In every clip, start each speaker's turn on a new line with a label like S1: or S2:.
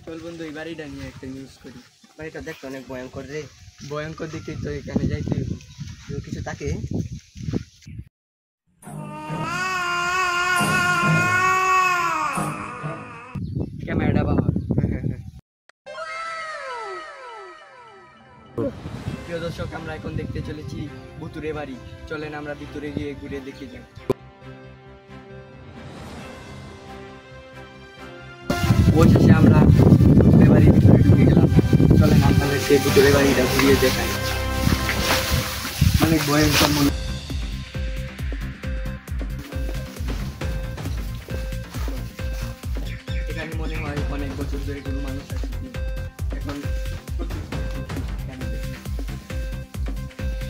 S1: চল বন্ধু এই বাড়িটা নিয়ে একটা নিউজ করি।
S2: বাড়িটা দেখতে অনেক ভয়ঙ্কর রে।
S1: ভয়ঙ্কর দিকে তো এখানে যাইতে হইব।
S2: কিছু তাকে
S1: ক্যামেরাটা বাবা। প্রিয় দর্শক, আমরা এখন দেখতে চলেছি ভুতুরে বাড়ি। চলেন আমরা ভিতরে গিয়ে ঘুরে দেখে যাই। অবশেষে আমরা ভুতুরে বাড়ির ভিতরে ঢুকে গেলাম। চলেন আপনাদের সেই ভুতুরে বাড়িটা ঘুরিয়ে দেখাই। অনেক ভয়ঙ্কর মনে। এখানে মনে হয় অনেক বছর ধরে কোনো মানুষ আছে এখন।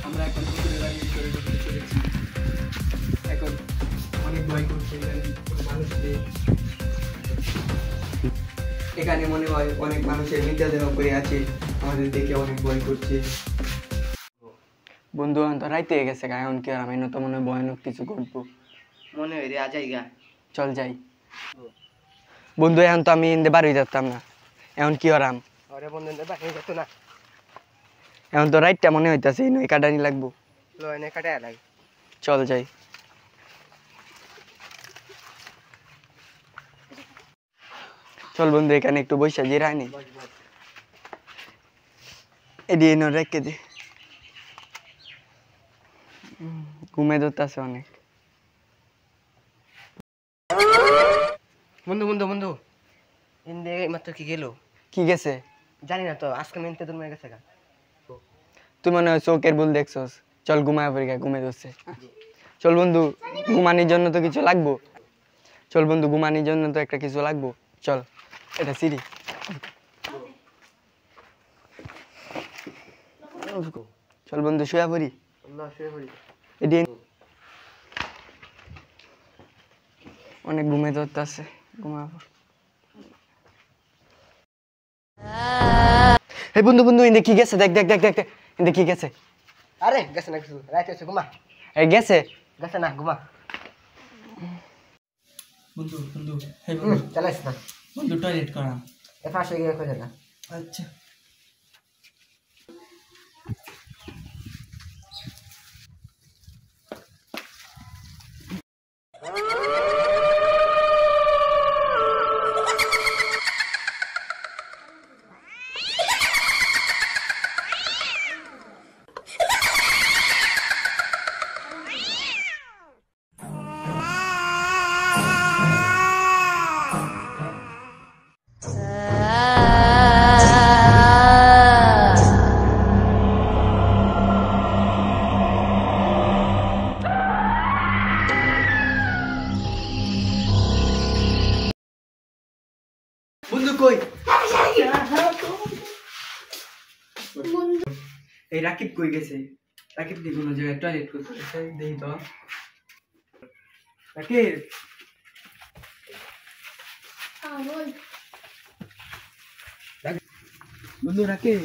S1: আমরা এখন ভুতুরে বাড়ির ভিতরে ঢুকতে চলেছি। এখন অনেক ভয় করছে, এখানে কোনো মানুষ নেই। এখানে মনে হয় অনেক মানুষের মৃতদেহ পড়ে আছে, আমাদের দেখে অনেক ভয় করছে। বন্ধু তো রাইতে গেছে গা, এখন কি আর আমি তো মনে হয় ভয়ানক কিছু করবো
S2: মনে হয় রে আজাইগা।
S1: চল যাই বন্ধু। এখন তো আমি ইন্দে বাড়ি যেতাম না, এখন কি আরাম।
S2: আরে বন্ধু বাড়ি যেত না,
S1: এখন তো রাইটটা মনে হইতাছে নই কাটানি লাগবো।
S2: লয়নে কাটায় লাগে।
S1: চল যাই। চল বন্ধু এখানে একটু বৈশা জিরাই নি। এডি এনে রেখে দে, ঘুমে ধরতেছে অনেক।
S2: বন্ধু বন্ধু বন্ধু ইন্দে মাত্র কি গেল?
S1: কি গেছে
S2: জানি না তো, আজকে মেনতে তোর মেয়ে গেছে গা।
S1: তুই মনে হয় চোখের ভুল দেখছস। চল ঘুমায় পড়ি গা, ঘুমে ধরছে। চল বন্ধু, ঘুমানির জন্য তো কিছু লাগবো। চল বন্ধু, ঘুমানির জন্য তো একটা কিছু লাগবো। চল, এটা সিঁড়ি। চল বন্ধু শুয়া পড়ি। এটি অনেক ঘুমে ধরতেছে, ঘুমা পড়। হে বন্ধু বন্ধু, ইন্দে কি গেছে? দেখ দেখ দেখ দেখ দেখ, ইন্দে কি গেছে?
S2: আরে গেছে না কিছু, রাইতে হচ্ছে ঘুমা।
S1: এই গেছে
S2: গেছে না, ঘুমা।
S1: বন্ধু বন্ধু, হে বন্ধু
S2: চালাইস না
S1: বন্ধু, টয়লেট করা।
S2: এ ফাঁসে গিয়ে খোঁজে না।
S1: আচ্ছা বন্ধু কই? এই রাকিব কই গেছে? রাকিব দি কোনো জায়গায় টয়লেট করতে গেছে, দেখি তো। রাকিব, বন্ধু রাকিব,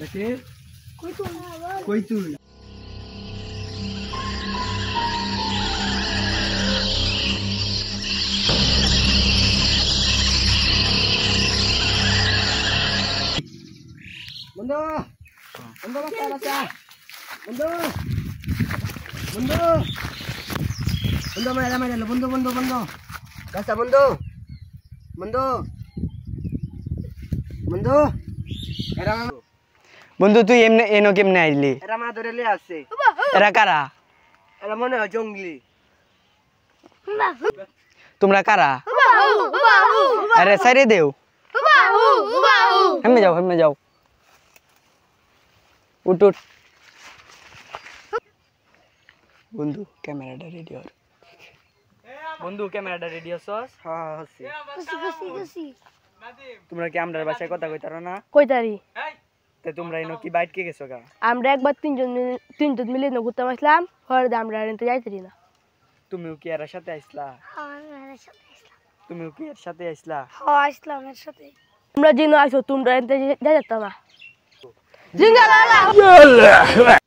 S1: রাকিব কই তুই?
S2: বন্ধু বন্ধু বাচ্চা বাচ্চা, বন্ধু বন্ধু বন্ধু মারা মারা, বন্ধু বন্ধু বন্ধু বাচ্চা, বন্ধু বন্ধু বন্ধু। এরা
S1: বন্ধু তুই এমনে এনো কেমনে আইলি?
S2: এরা মা ধরে লিয়ে আসছে।
S1: এরা কারা?
S2: এরা মনে হয় জঙ্গলি।
S1: তোমরা কারা? আরে সাইরে দেও, হেমে যাও, হেমে যাও, উঠ উঠ। বন্ধু ক্যামেরাটা রেডি হর। বন্ধু ক্যামেরাটা রেডি হছস?
S2: হ্যাঁ হচ্ছে।
S1: তোমরা কি আমরার বাসায় কথা কইতারো না?
S3: কইতারি।
S1: তে তোমরা এনো কি বাইট কে গেছো গা?
S3: আমরা একবার তিনজন মিলে ঘুরতে আসলাম, পরে আমরা এনতে যাইতারি না।
S1: তুমিও কি এর সাথে আইছলা? তুমিও কি এর সাথে আইছলা?
S3: হ্যাঁ আসলাম এর সাথে। তোমরা জিনো আইছো, তোমরা এনতে যাইতা না। জিন্দাবাদ।